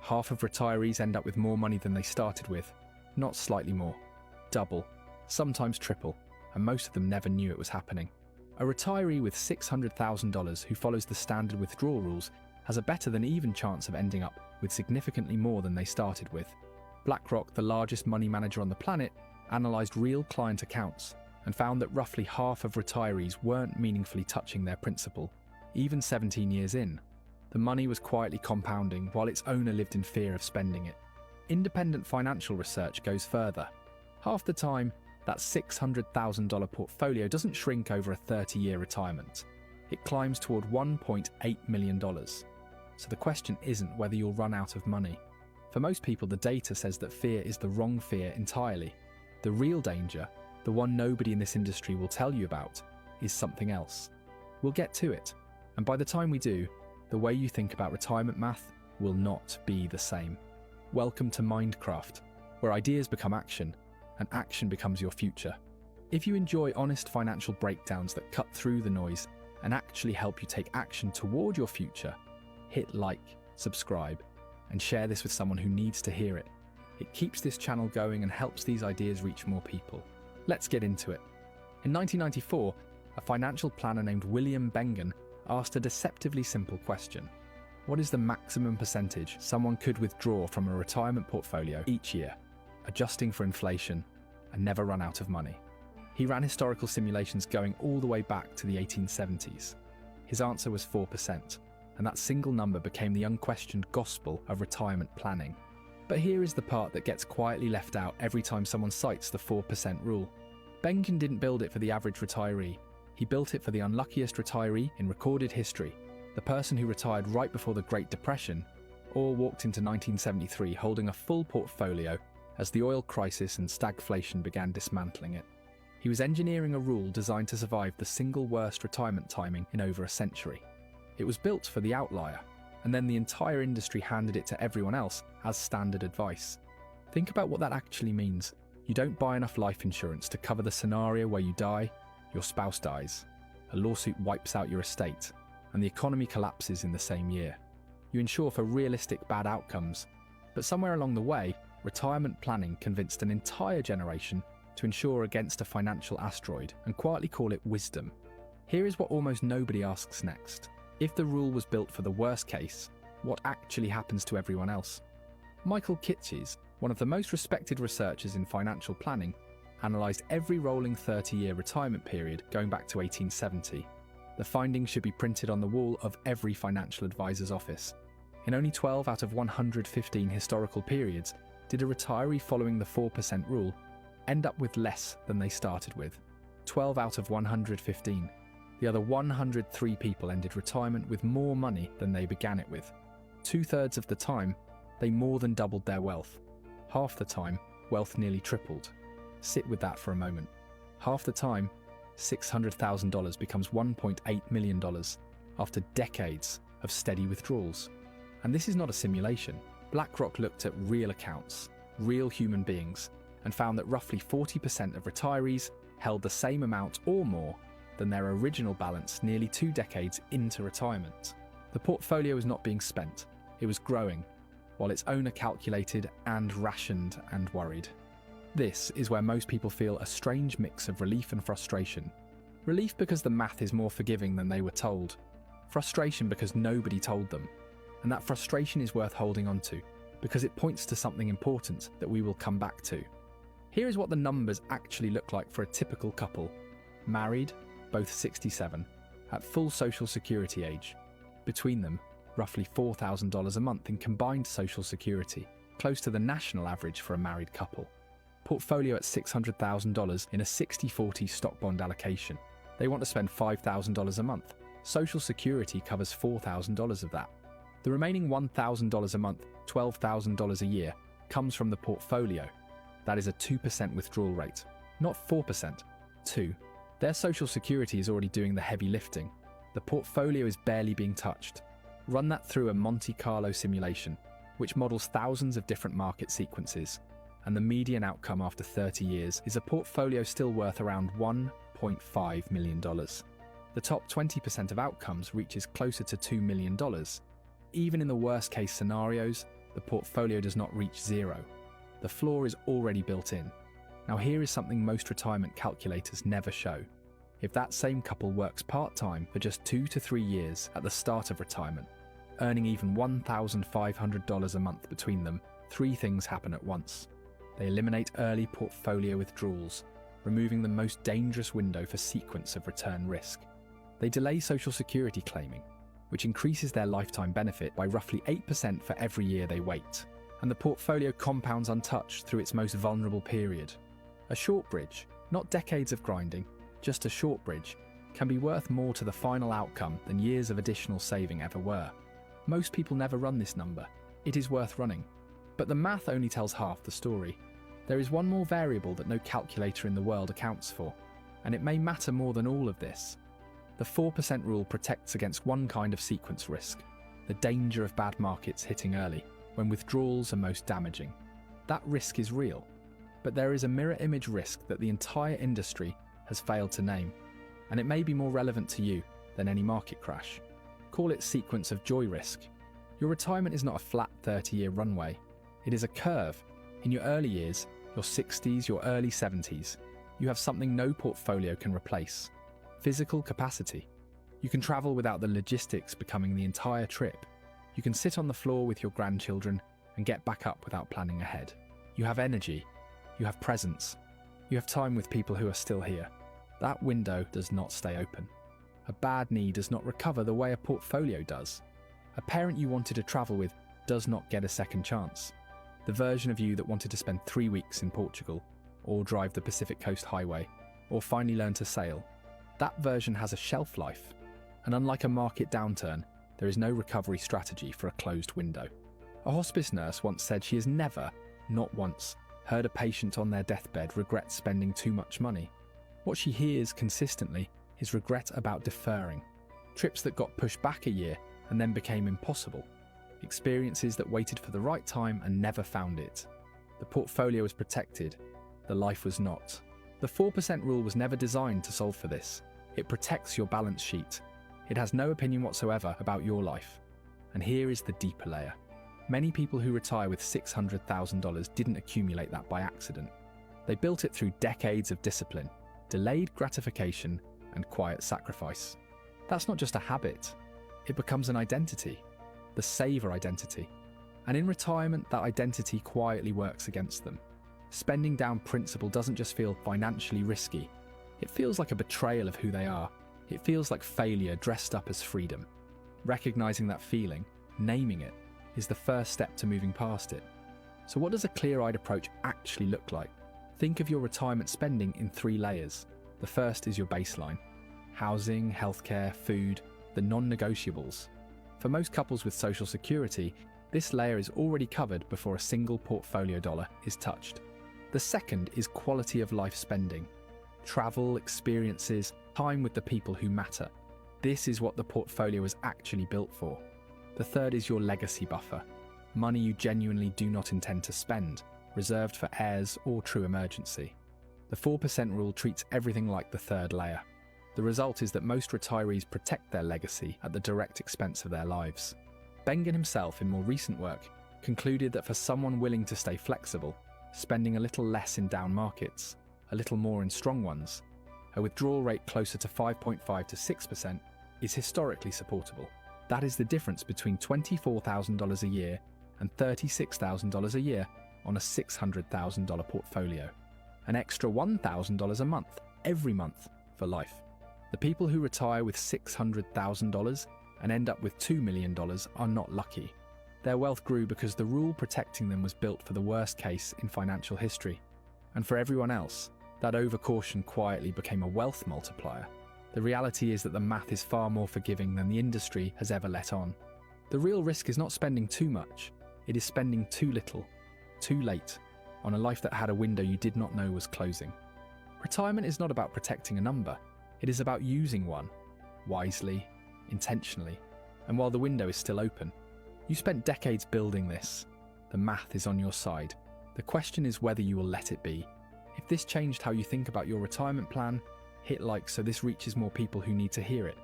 Half of retirees end up with more money than they started with. Not slightly more. Double. Sometimes triple. And most of them never knew it was happening. A retiree with $600,000 who follows the standard withdrawal rules has a better than even chance of ending up with significantly more than they started with. BlackRock, the largest money manager on the planet, analysed real client accounts and found that roughly half of retirees weren't meaningfully touching their principal, even 17 years in. The money was quietly compounding while its owner lived in fear of spending it. Independent financial research goes further. Half the time, that $600,000 portfolio doesn't shrink over a 30-year retirement. It climbs toward $1.8 million. So the question isn't whether you'll run out of money. For most people, the data says that fear is the wrong fear entirely. The real danger, the one nobody in this industry will tell you about, is something else. We'll get to it, and by the time we do, the way you think about retirement math will not be the same. Welcome to Mindcraft, where ideas become action, and action becomes your future. If you enjoy honest financial breakdowns that cut through the noise and actually help you take action toward your future, hit like, subscribe, and share this with someone who needs to hear it. It keeps this channel going and helps these ideas reach more people. Let's get into it. In 1994, a financial planner named William Bengen asked a deceptively simple question. What is the maximum percentage someone could withdraw from a retirement portfolio each year, adjusting for inflation, and never run out of money? He ran historical simulations going all the way back to the 1870s. His answer was 4%, and that single number became the unquestioned gospel of retirement planning. But here is the part that gets quietly left out every time someone cites the 4% rule. Bengen didn't build it for the average retiree. He built it for the unluckiest retiree in recorded history, the person who retired right before the Great Depression, or walked into 1973 holding a full portfolio as the oil crisis and stagflation began dismantling it. He was engineering a rule designed to survive the single worst retirement timing in over a century. It was built for the outlier, and then the entire industry handed it to everyone else as standard advice. Think about what that actually means. You don't buy enough life insurance to cover the scenario where you die, your spouse dies, a lawsuit wipes out your estate, and the economy collapses in the same year. You insure for realistic bad outcomes, but somewhere along the way, retirement planning convinced an entire generation to insure against a financial asteroid and quietly call it wisdom. Here is what almost nobody asks next. If the rule was built for the worst case, what actually happens to everyone else? Michael Kitces, one of the most respected researchers in financial planning, analysed every rolling 30-year retirement period going back to 1870. The findings should be printed on the wall of every financial advisor's office. In only 12 out of 115 historical periods did a retiree following the 4% rule end up with less than they started with. 12 out of 115. The other 103 people ended retirement with more money than they began it with. 2/3 of the time, they more than doubled their wealth. Half the time, wealth nearly tripled. Sit with that for a moment. Half the time, $600,000 becomes $1.8 million after decades of steady withdrawals. And this is not a simulation. BlackRock looked at real accounts, real human beings, and found that roughly 40% of retirees held the same amount or more than their original balance nearly 2 decades into retirement. The portfolio was not being spent, it was growing, while its owner calculated and rationed and worried. This is where most people feel a strange mix of relief and frustration. Relief because the math is more forgiving than they were told. Frustration because nobody told them. And that frustration is worth holding on to, because it points to something important that we will come back to. Here is what the numbers actually look like for a typical couple. Married, both 67, at full Social Security age. Between them, roughly $4,000 a month in combined Social Security, close to the national average for a married couple. Portfolio at $600,000 in a 60-40 stock bond allocation. They want to spend $5,000 a month. Social Security covers $4,000 of that. The remaining $1,000 a month, $12,000 a year, comes from the portfolio. That is a 2% withdrawal rate, not 4%, 2%. Their Social Security is already doing the heavy lifting. The portfolio is barely being touched. Run that through a Monte Carlo simulation, which models thousands of different market sequences, and the median outcome after 30 years is a portfolio still worth around $1.5 million. The top 20% of outcomes reaches closer to $2 million. Even in the worst case scenarios, the portfolio does not reach zero. The floor is already built in. Now here is something most retirement calculators never show. If that same couple works part-time for just 2 to 3 years at the start of retirement, earning even $1,500 a month between them, 3 things happen at once. They eliminate early portfolio withdrawals, removing the most dangerous window for sequence of return risk. They delay Social Security claiming, which increases their lifetime benefit by roughly 8% for every year they wait, and the portfolio compounds untouched through its most vulnerable period. A short bridge, not decades of grinding, just a short bridge, can be worth more to the final outcome than years of additional saving ever were. Most people never run this number. It is worth running. But the math only tells half the story. There is one more variable that no calculator in the world accounts for, and it may matter more than all of this. The 4% rule protects against one kind of sequence risk, the danger of bad markets hitting early, when withdrawals are most damaging. That risk is real, but there is a mirror image risk that the entire industry has failed to name, and it may be more relevant to you than any market crash. Call it sequence of joy risk. Your retirement is not a flat 30-year runway. It is a curve. In your early years, your 60s, your early 70s, you have something no portfolio can replace: physical capacity. You can travel without the logistics becoming the entire trip. You can sit on the floor with your grandchildren and get back up without planning ahead. You have energy. You have presence. You have time with people who are still here. That window does not stay open. A bad knee does not recover the way a portfolio does. A parent you wanted to travel with does not get a second chance. The version of you that wanted to spend 3 weeks in Portugal, or drive the Pacific Coast Highway, or finally learn to sail, that version has a shelf life. And unlike a market downturn, there is no recovery strategy for a closed window. A hospice nurse once said she has never, not once, heard a patient on their deathbed regret spending too much money. What she hears consistently is regret about deferring. Trips that got pushed back a year and then became impossible. Experiences that waited for the right time and never found it. The portfolio was protected. The life was not. The 4% rule was never designed to solve for this. It protects your balance sheet. It has no opinion whatsoever about your life. And here is the deeper layer. Many people who retire with $600,000 didn't accumulate that by accident. They built it through decades of discipline, delayed gratification, and quiet sacrifice. That's not just a habit. It becomes an identity, the saver identity. And in retirement, that identity quietly works against them. Spending down principal doesn't just feel financially risky. It feels like a betrayal of who they are. It feels like failure dressed up as freedom. Recognizing that feeling, naming it, is the first step to moving past it. So what does a clear-eyed approach actually look like? Think of your retirement spending in 3 layers. The first is your baseline: housing, healthcare, food, the non-negotiables. For most couples with Social Security, this layer is already covered before a single portfolio dollar is touched. The second is quality of life spending: travel, experiences, time with the people who matter. This is what the portfolio is actually built for. The third is your legacy buffer: money you genuinely do not intend to spend, reserved for heirs or true emergency. The 4% rule treats everything like the third layer. The result is that most retirees protect their legacy at the direct expense of their lives. Bengen himself, in more recent work, concluded that for someone willing to stay flexible, spending a little less in down markets, a little more in strong ones, a withdrawal rate closer to 5.5 to 6% is historically supportable. That is the difference between $24,000 a year and $36,000 a year on a $600,000 portfolio. An extra $1,000 a month, every month, for life. The people who retire with $600,000 and end up with $2 million are not lucky. Their wealth grew because the rule protecting them was built for the worst case in financial history. And for everyone else, that overcaution quietly became a wealth multiplier. The reality is that the math is far more forgiving than the industry has ever let on. The real risk is not spending too much, it is spending too little, too late, on a life that had a window you did not know was closing. Retirement is not about protecting a number, it is about using one, wisely, intentionally, and while the window is still open. You spent decades building this. The math is on your side. The question is whether you will let it be. If this changed how you think about your retirement plan, hit like so this reaches more people who need to hear it.